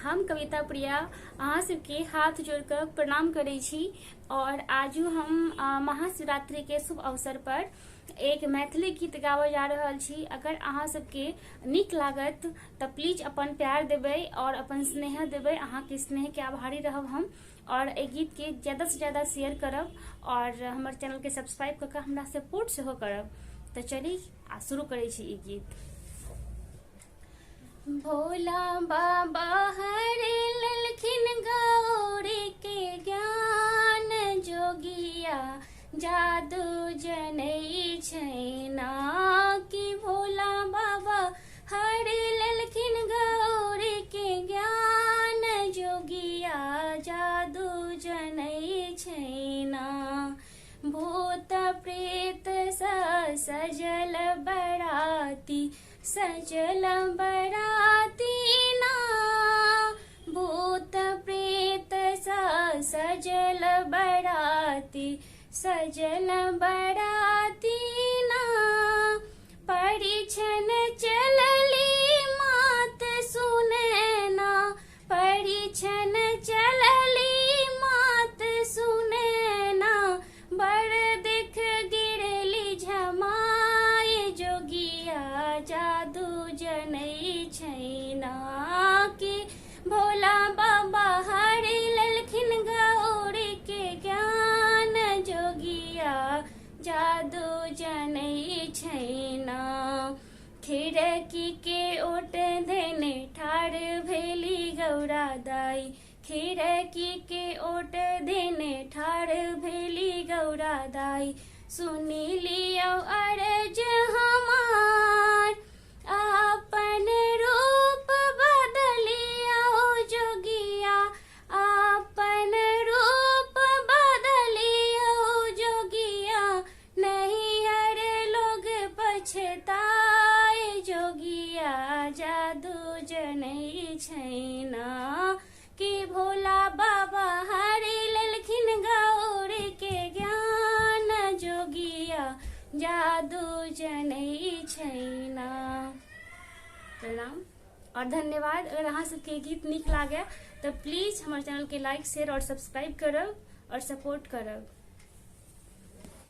हम कविता प्रिया अहाँ सबके हाथ जोड़कर प्रणाम करै छी और आजू हम महाशिवरात्रि के शुभ अवसर पर एक मैथिली गीत गाबे जा रहल छी। अगर अहाँ सबके नीक लागत तो प्लीज अपन प्यार देबै और अपन स्नेह देबै। अहाँ के स्नेह के आभारी रहब हम और ए गीत के ज्यादा से ज्यादा शेयर करब और हमर चैनल के सब्सक्राइब करके हमरा सपोर्ट सेहो करब। तो चली शुरू करै छी ई गीत। भोला बाबा हरे ललखिन गौरी के ज्ञान जोगिया जादू जनै छैना कि भोला बाबा हरे ललखिन गौरी के ज्ञान जोगिया जादू जनै छैना। भूत प्रेत सजल बराती सजल बराती ना भूत प्रेत सजल बराती सजल बराती ना परिछन चलली मात सुनैना परिछन चलली मात सुनैना बड़ देख गिरली झमाए जोगिया जादू जनै छैना कि भोला बाबा हरे ललखिन गौरी के ज्ञान जोगिया जादू जनै छैना। खिड़की के ओट धने ठाड़ भेली गौरा दाई खिड़की के ओट धने ठाड़ भेली गौरा दाई सुनी लियो अर्ज हमार अपन रूप बदलिया जोगिया अपन रूप बदलिया जोगिया नहीं हर लोग पछताए जोगिया जादू जनै छैना कि भोला बाबा हरे ललखिन गौरी के ज्ञान जोगिया जादू जनै छैना। प्रणाम और धन्यवाद। अगर अहाँ सबके गीत नीक लागे तो प्लीज हमारे चैनल के लाइक शेयर और सब्सक्राइब करब और सपोर्ट करब।